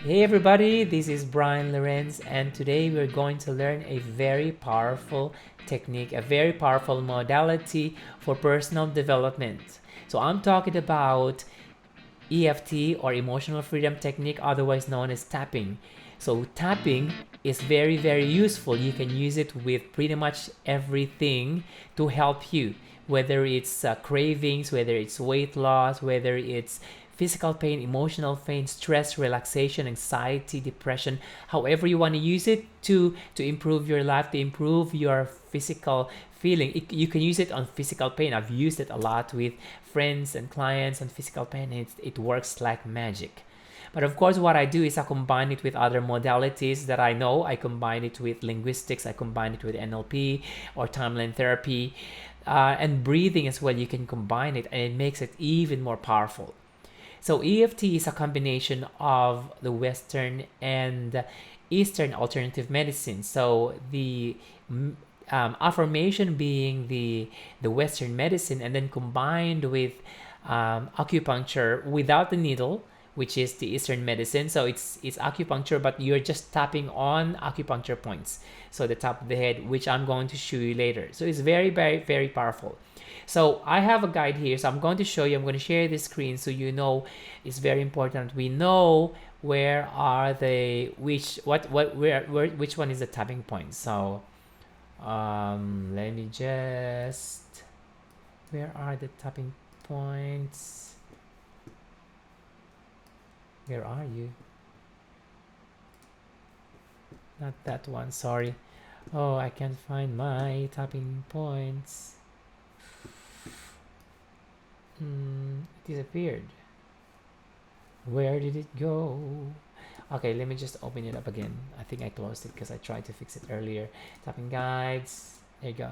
Hey everybody, this is Brian Lorenz, and today we're going to learn a very powerful technique, a very powerful modality for personal development. So I'm talking about EFT, or emotional freedom technique, otherwise known as tapping. So tapping is very useful. You can use it with pretty much everything to help you, whether it's cravings, whether it's weight loss, whether it's physical pain, emotional pain, stress, relaxation, anxiety, depression, however you want to use it to improve your life, to improve your physical feeling. You can use it on physical pain. I've used it a lot with friends and clients on physical pain. It works like magic. But of course, what I do is I combine it with other modalities that I know. I combine it with linguistics, I combine it with NLP or timeline therapy, and breathing as well. You can combine it, and it makes it even more powerful. So EFT is a combination of the Western and Eastern alternative medicine. So the affirmation being the Western medicine, and then combined with acupuncture without the needle, which is the Eastern medicine. So it's acupuncture, but you're just tapping on acupuncture points. So the top of the head, which I'm going to show you later. So it's very powerful. So I have a guide here, so I'm going to show you. I'm going to share the screen so you know. It's very important we know where are the which one is the tapping point. So let me just, where are the tapping points? Where are you? Not that one, sorry. Oh, I can't find my tapping points. It disappeared. Where did it go? Okay, let me just open it up again. I think I closed it because I tried to fix it earlier. Tapping guides. There you go.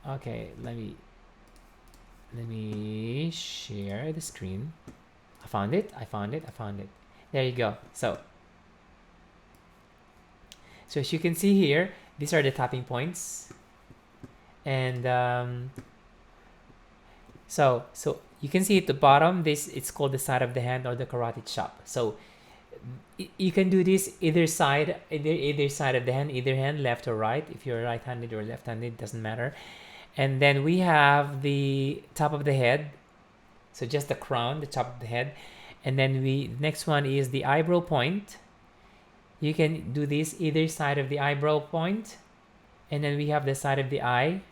Okay, let me share the screen. I found it. There you go. So as you can see here, these are the tapping points, and so you can see at the bottom, this, it's called the side of the hand or the carotid chop. So you can do this either side of the hand, either hand, left or right. If you're right-handed or left-handed, doesn't matter. And then we have the top of the head, so just the crown, the top of the head. And then next one is the eyebrow point. You can do this either side of the eyebrow point. And then we have the side of the eye,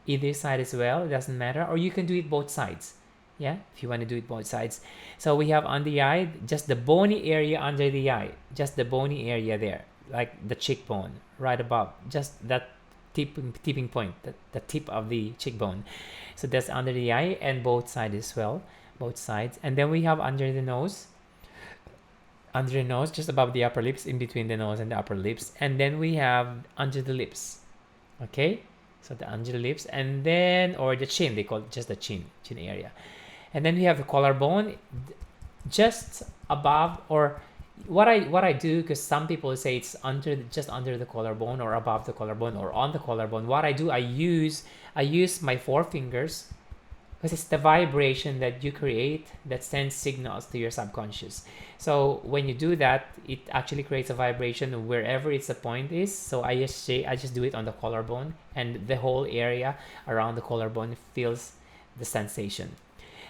either side as well, it doesn't matter. Or you can do it both sides, yeah, if you want to do it both sides. So we have on the eye, just the bony area under the eye, just the bony area there, like the cheekbone right above, just that tipping point, the tip of the cheekbone. So that's under the eye, and both sides as well, both sides. And then we have under the nose, just above the upper lips, in between the nose and the upper lips. And then we have under the lips, okay, so the under the lips, and then, or the chin, they call it just the chin area. And then we have the collarbone, just above, or what I do, because some people say it's just under the collarbone, or above the collarbone, or on the collarbone. What I do, I use my four fingers, because it's the vibration that you create that sends signals to your subconscious. So when you do that, it actually creates a vibration wherever it's the point is. So I just do it on the collarbone, and the whole area around the collarbone feels the sensation.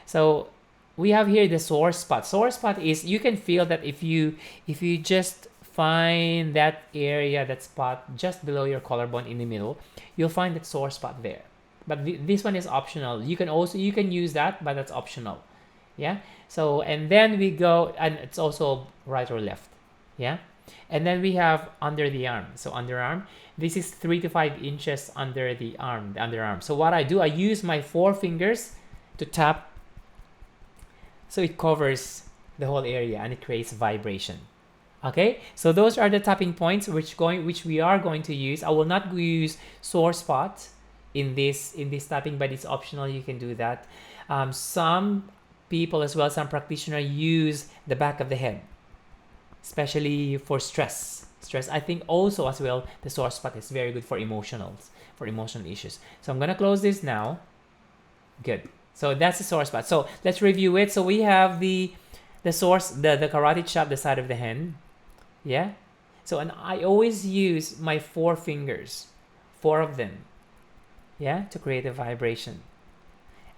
So we have here the sore spot. Sore spot is, you can feel that if you just find that area, that spot just below your collarbone in the middle, you'll find that sore spot there. But this one is optional. You can use that, but that's optional. Yeah. So, and then we go, and it's also right or left. Yeah. And then we have under the arm. So underarm, this is 3 to 5 inches under the arm, the underarm. So what I do, I use my four fingers to tap, so it covers the whole area and it creates vibration. Okay, so those are the tapping points which we are going to use. I will not use sore spot in this tapping, but it's optional. You can do that. Some people as well, some practitioners use the back of the head, especially for stress. I think also as well, the sore spot is very good for emotional issues. So I'm gonna close this now. Good. So that's the sore spot. So let's review it. So we have the the source, the carotid shaft, the side of the hand. Yeah. So, and I always use my 4 fingers, 4 of them, yeah, to create a vibration.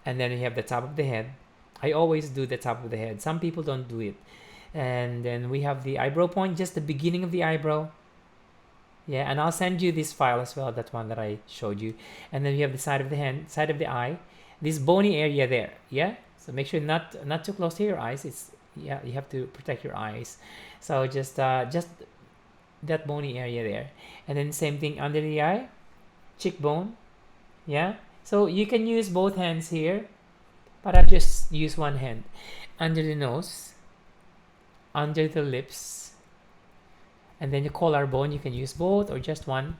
And then we have the top of the head. I always do the top of the head. Some people don't do it. And then we have the eyebrow point, just the beginning of the eyebrow. Yeah, and I'll send you this file as well, that one that I showed you. And then we have the side of the hand, side of the eye, this bony area there. Yeah, so make sure not too close to your eyes. It's, yeah, you have to protect your eyes. So just that bony area there, and then same thing under the eye, cheekbone. Yeah, so you can use both hands here, but I've just used one hand. Under the nose, under the lips, and then your collarbone, you can use both or just one.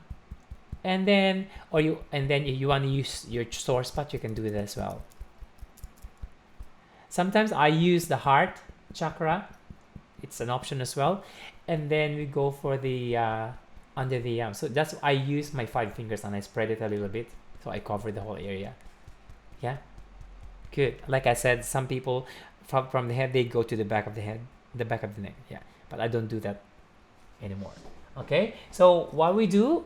And then if you want to use your sore spot, you can do it as well. Sometimes I use the heart chakra, it's an option as well. And then we go for the under the arm. So that's, I use my 5 fingers and I spread it a little bit, so I cover the whole area. Yeah, good. Like I said, some people from the head, they go to the back of the head, the back of the neck. Yeah, but I don't do that anymore. Okay, so what we do,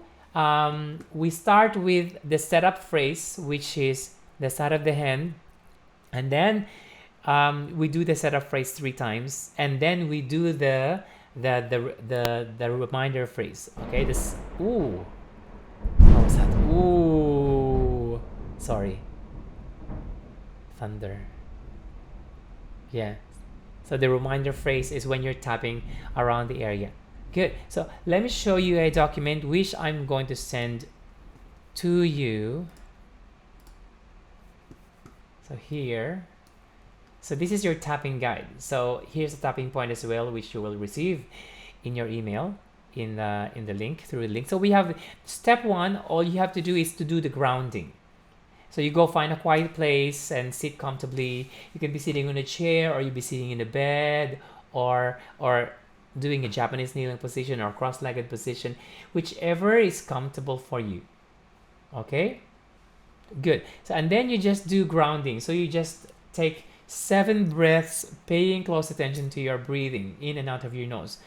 we start with the setup phrase, which is the side of the hand, and then we do the setup phrase 3 times, and then we do the reminder phrase. Okay, this, ooh, how was that? Ooh, sorry, thunder. Yeah, so the reminder phrase is when you're tapping around the area. Good. So let me show you a document which I'm going to send to you. So here, so this is your tapping guide. So here's the tapping point as well, which you will receive in your email in the link, through the link. So we have step 1. All you have to do is to do the grounding. So you go find a quiet place and sit comfortably. You can be sitting on a chair, or you be sitting in a bed, or doing a Japanese kneeling position or cross-legged position, whichever is comfortable for you. Okay, good. So, and then you just do grounding. So you just take 7 breaths, paying close attention to your breathing in and out of your nose.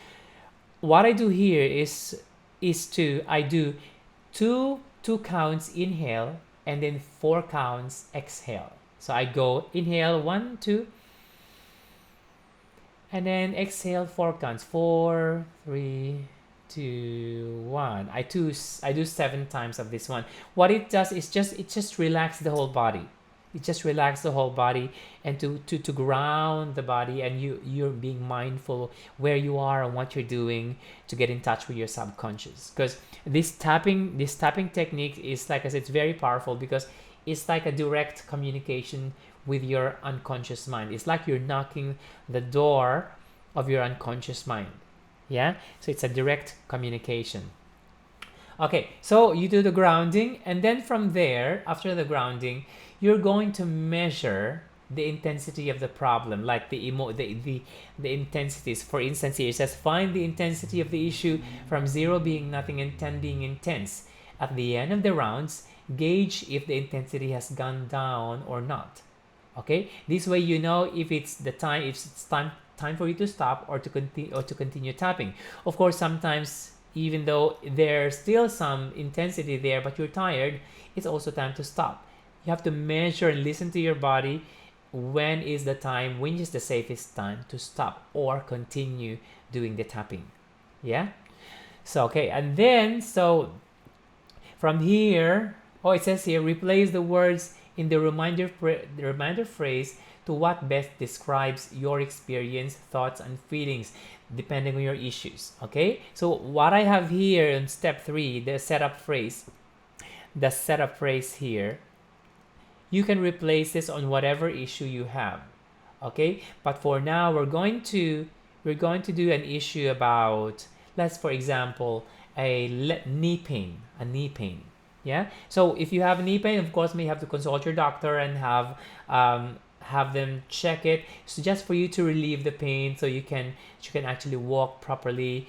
What I do here is I do two counts inhale, and then 4 counts exhale. So I go inhale 1, 2, and then exhale 4 counts, 4, 3, 2, 1. I do 7 times of this one. What it does is it just relax the whole body. It just relax the whole body, and to ground the body, and you're being mindful where you are and what you're doing, to get in touch with your subconscious. Because this tapping technique is, like I said, it's very powerful, because it's like a direct communication with your unconscious mind. It's like you're knocking the door of your unconscious mind. Yeah, so it's a direct communication. Okay, so you do the grounding, and then from there, after the grounding, you're going to measure the intensity of the problem, like the intensities. For instance, here it says find the intensity of the issue from 0 being nothing and 10 being intense. At the end of the rounds, gauge if the intensity has gone down or not. Okay, this way you know if it's time for you to stop, or to continue tapping. Of course, sometimes, even though there's still some intensity there, but you're tired, it's also time to stop. You have to measure and listen to your body. When is the safest time to stop or continue doing the tapping? Yeah. So okay, and then from here, it says here, replace the words in the reminder phrase to what best describes your experience, thoughts, and feelings, depending on your issues. Okay, so what I have here in step 3, the setup phrase here, you can replace this on whatever issue you have. Okay, but for now, we're going to do an issue about, let's, for example, a knee pain. Yeah, so if you have knee pain, of course, you have to consult your doctor and have them check it. So just for you to relieve the pain, so you can actually walk properly,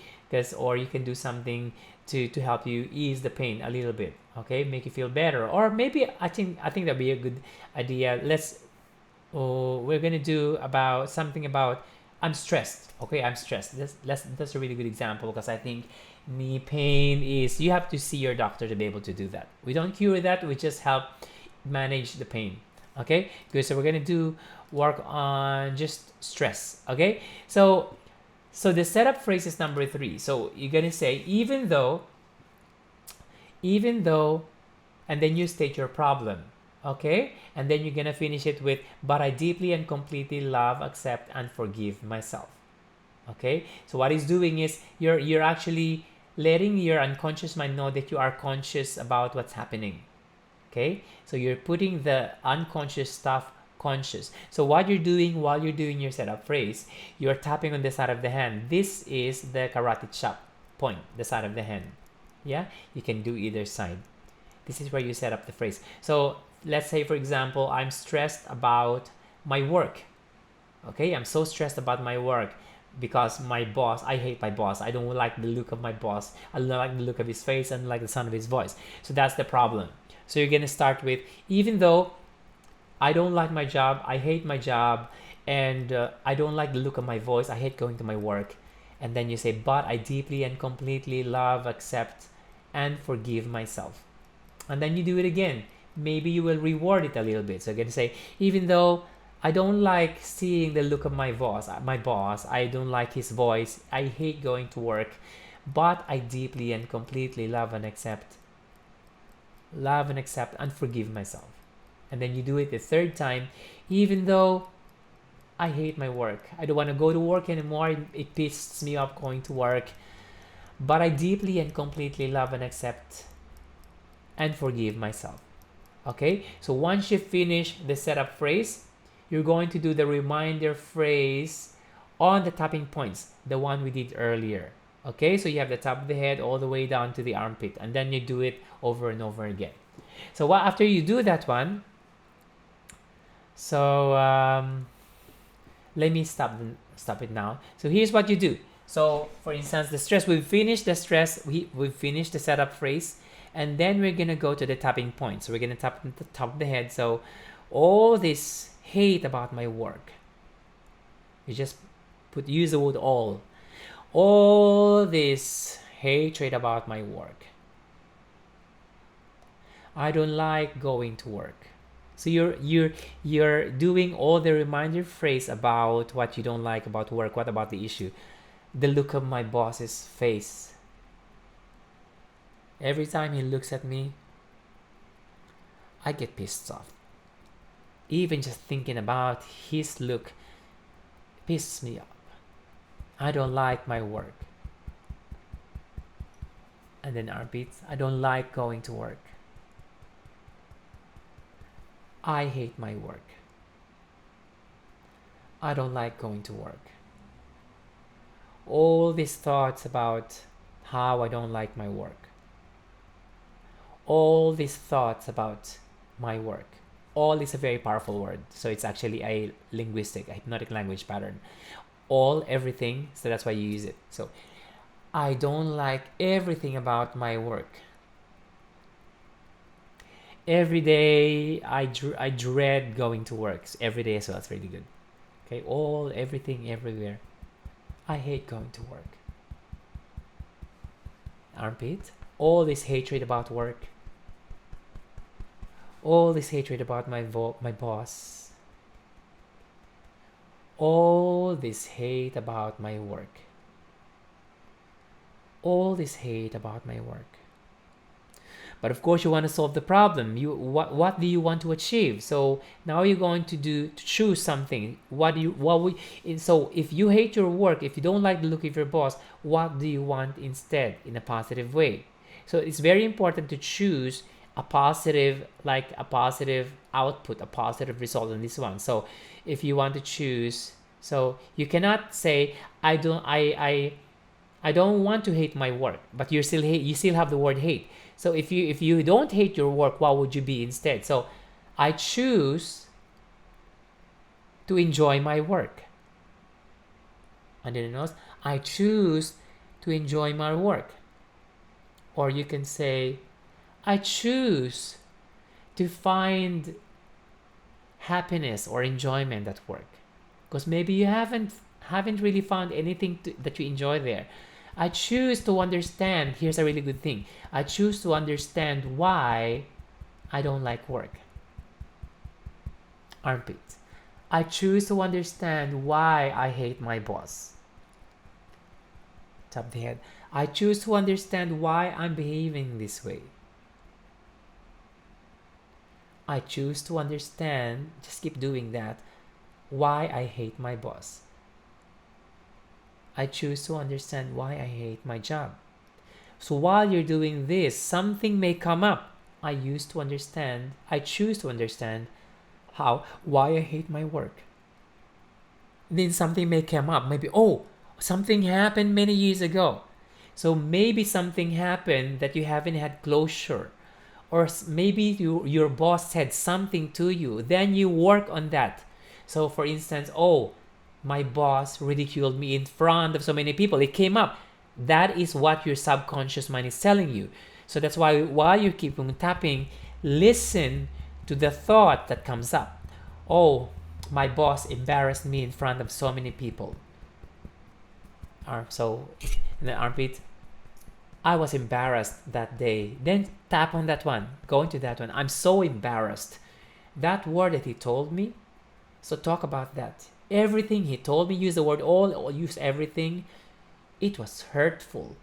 or you can do something to help you ease the pain a little bit. Okay, make you feel better. Or maybe I think that'd be a good idea. We're gonna do something about I'm stressed. Okay, I'm stressed. That's a really good example, because I think knee pain is, you have to see your doctor to be able to do that. We don't cure that. We just help manage the pain. Okay, good. So we're gonna do work on just stress. Okay, so the setup phrase is number 3. So you're gonna say even though, and then you state your problem. Okay, and then you're gonna finish it with, but I deeply and completely love, accept, and forgive myself. Okay, so what he's doing is you're actually letting your unconscious mind know that you are conscious about what's happening. Okay, so you're putting the unconscious stuff conscious. So what you're doing while you're doing your setup phrase, you're tapping on the side of the hand. This is the karate chop point, the side of the hand. Yeah, you can do either side. This is where you set up the phrase. So let's say, for example, I'm stressed about my work. Okay, I'm so stressed about my work because my boss, I hate my boss. I don't like the look of my boss. I don't like the look of his face and like the sound of his voice. So that's the problem. So you're gonna start with, even though I don't like my job, I hate my job, and I don't like the look of my voice, I hate going to my work. And then you say, but I deeply and completely love, accept, and forgive myself. And then you do it again. Maybe you will reward it a little bit. So you're gonna say, even though I don't like seeing the look of my boss, I don't like his voice, I hate going to work, but I deeply and completely love and accept and forgive myself. And then you do it the third time, even though I hate my work, I don't want to go to work anymore, it pisses me off going to work, but I deeply and completely love and accept and forgive myself. Okay, so once you finish the setup phrase, you're going to do the reminder phrase on the tapping points, the one we did earlier. Okay, so you have the top of the head all the way down to the armpit, and then you do it over and over again. So after you do that one, so let me stop it now. So here's what you do. So for instance, the stress, we've finished the stress, we've finished the setup phrase, and then we're gonna go to the tapping point. So we're gonna tap at the top of the head. So all this hate about my work, you just use the word all this hatred about my work, I don't like going to work. So you're doing all the reminder phrase about what you don't like about work. What about the issue? The look of my boss's face. Every time he looks at me, I get pissed off. Even just thinking about his look pisses me off. I don't like my work. And then armpits, I don't like going to work. I hate my work. I don't like going to work. All these thoughts about how I don't like my work. All these thoughts about my work. All is a very powerful word. So it's actually a hypnotic language pattern. All, everything, so that's why you use it. So I don't like everything about my work. Every day I dread going to work. So every day as well, that's really good. Okay, all, everything, everywhere. I hate going to work. Armpit, all this hatred about work. All this hatred about my boss. All this hate about my work. All this hate about my work. But of course, you want to solve the problem. What do you want to achieve? So now you're going to choose something. So if you hate your work, if you don't like the look of your boss, what do you want instead in a positive way? So it's very important to choose a positive output, a positive result in this one. So if you want to choose, so you cannot say I don't want to hate my work, but you still have the word hate. So if you don't hate your work, what would you be instead? So I choose to enjoy my work. And then else, I choose to enjoy my work. Or you can say, I choose to find happiness or enjoyment at work. Because maybe you haven't Haven't really found anything that you enjoy there. I choose to understand. Here's a really good thing. I choose to understand why I don't like work. Armpit. I choose to understand why I hate my boss. Top of the head. I choose to understand why I'm behaving this way. I choose to understand, just keep doing that, why I hate my boss. I choose to understand why I hate my job. So while you're doing this, something may come up. I choose to understand why I hate my work. Then something may come up. Maybe, oh, something happened many years ago. So maybe something happened that you haven't had closure. Or maybe your boss said something to you. Then you work on that. So for instance, oh, my boss ridiculed me in front of so many people. It came up. That is what your subconscious mind is telling you. So that's why while you keep on tapping, listen to the thought that comes up. Oh, my boss embarrassed me in front of so many people. So, in the armpit, I was embarrassed that day. Then tap on that one. Go into that one. I'm so embarrassed. That word that he told me. So talk about that. Everything he told me, use the word all, or use everything. It was hurtful.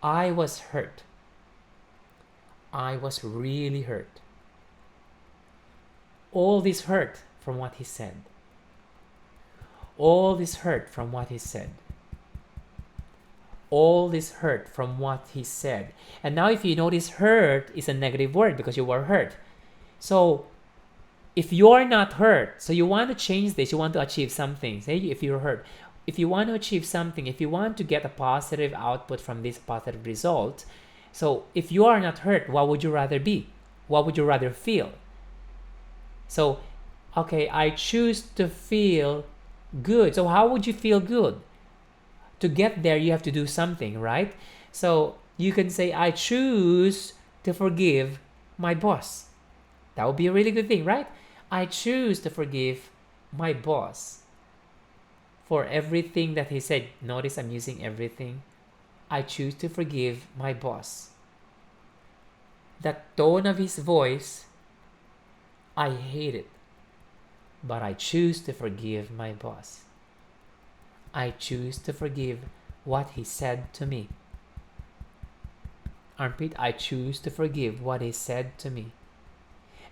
I was hurt. I was really hurt. All this hurt from what he said. All this hurt from what he said. All this hurt from what he said. And now if you notice, hurt is a negative word because you were hurt. So if you're not hurt, so you want to change this, you want to achieve something. Say if you're hurt, if you want to achieve something, if you want to get a positive output from this positive result, so if you are not hurt, what would you rather be? What would you rather feel? So, okay, I choose to feel good. So how would you feel good? To get there, you have to do something, right? So you can say, I choose to forgive my boss. That would be a really good thing, right? I choose to forgive my boss for everything that he said. Notice I'm using everything. I choose to forgive my boss. That tone of his voice, I hate it. But I choose to forgive my boss. I choose to forgive what he said to me. Armpit, I choose to forgive what he said to me.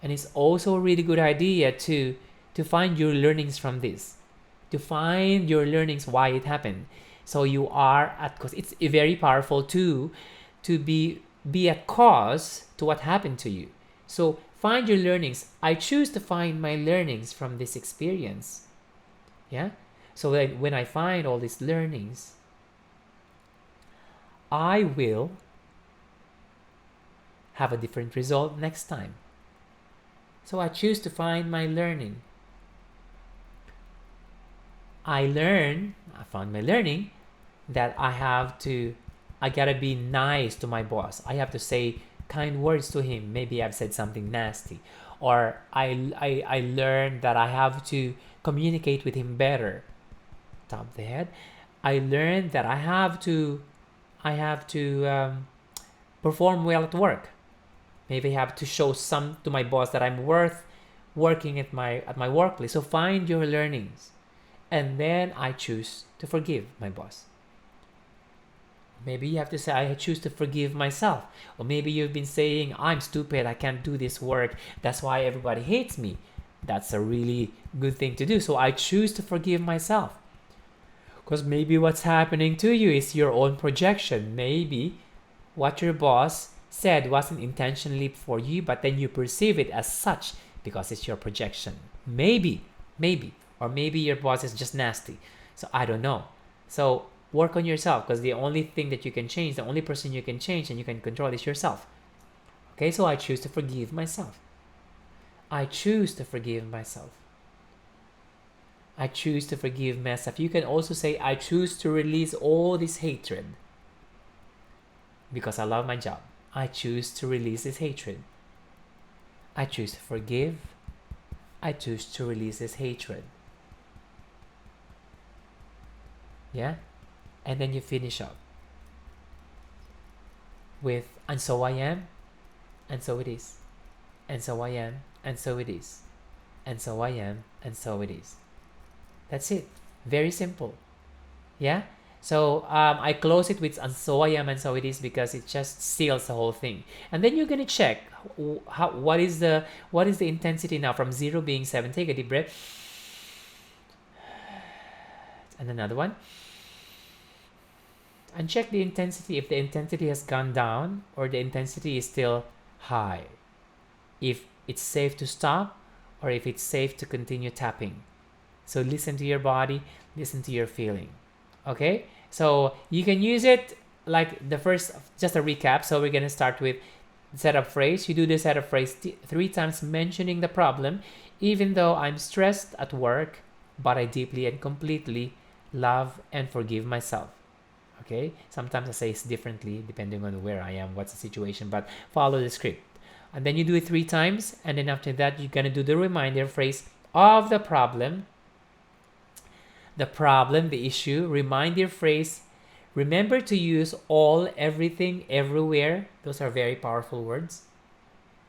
And it's also a really good idea to find your learnings from this. To find your learnings why it happened. So you are at cause. It's very powerful to be at cause to what happened to you. So find your learnings. I choose to find my learnings from this experience. Yeah? So when I find all these learnings, I will have a different result next time. So I choose to find my learning. I found my learning that I gotta be nice to my boss. I have to say kind words to him. Maybe I've said something nasty. Or I learned that I have to communicate with him better. Top of the head. I learned that I have to perform well at work. Maybe I have to show to my boss that I'm worth working at my workplace. So find your learnings. And then I choose to forgive my boss. Maybe you have to say, I choose to forgive myself. Or maybe you've been saying, I'm stupid, I can't do this work, that's why everybody hates me. That's a really good thing to do. So I choose to forgive myself. Because maybe what's happening to you is your own projection. Maybe what your boss said wasn't intentionally for you, but then you perceive it as such because it's your projection. Maybe. Or maybe your boss is just nasty. So I don't know. So work on yourself, because the only thing that you can change, the only person you can change and you can control is yourself. Okay, so I choose to forgive myself. I choose to forgive myself. I choose to forgive myself. You can also say, I choose to release all this hatred because I love my job. I choose to release this hatred. I choose to forgive. I choose to release this hatred. Yeah, and then you finish up with and so I am, and so it is, and so I am, and so it is, and so I am, and so it is. That's it. Very simple. Yeah. So I close it with and so I am and so it is because it just seals the whole thing. And then you're gonna check what is the intensity now from 0 being 7. Take a deep breath and another one, and check the intensity if the intensity has gone down or the intensity is still high. If it's safe to stop or if it's safe to continue tapping. So listen to your body, listen to your feeling. Okay, so you can use it like the first, just a recap. So we're going to start with setup phrase. You do the setup phrase 3 times, mentioning the problem. Even though I'm stressed at work, but I deeply and completely love and forgive myself. Okay, sometimes I say it differently depending on where I am, what's the situation, but follow the script. And then you do it 3 times, and then after that you're going to do the reminder phrase of the problem, the issue, reminder phrase. Remember to use all, everything, everywhere. Those are very powerful words.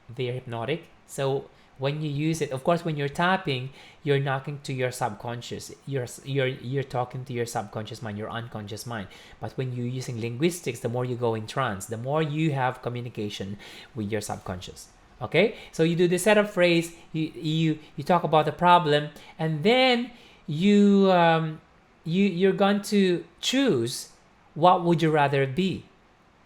They're hypnotic. So when you use it, of course, when you're tapping, you're knocking to your subconscious. You're talking to your subconscious mind, your unconscious mind. But when you're using linguistics, the more you go in trance, the more you have communication with your subconscious. Okay, so you do the setup phrase. You talk about the problem, and then you're going to choose what would you rather be.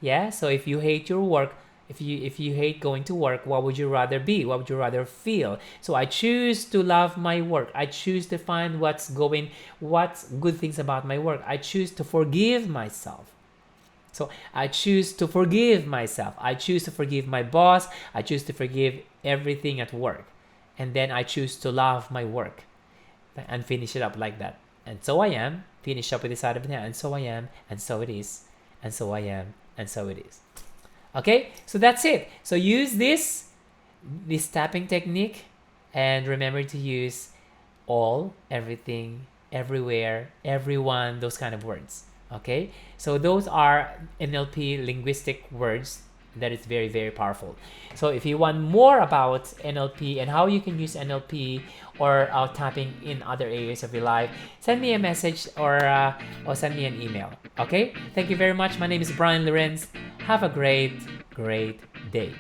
Yeah, so if you hate your work, if you hate going to work, what would you rather be, what would you rather feel? So I choose to love my work. I choose to find what's good things about my work. I choose to forgive myself. So I choose to forgive myself. I choose to forgive my boss. I choose to forgive everything at work, and then I choose to love my work and finish it up like that. And so I am, finish up with the side of the hand, and so I am, and so it is, and so I am, and so it is. Okay, so that's it. So use this tapping technique, and remember to use all, everything, everywhere, everyone, those kind of words. Okay, so those are NLP linguistic words that is very, very powerful. So if you want more about NLP and how you can use NLP or tapping in other areas of your life, send me a message or send me an email. Okay, thank you very much. My name is Brian Lorenz. Have a great day.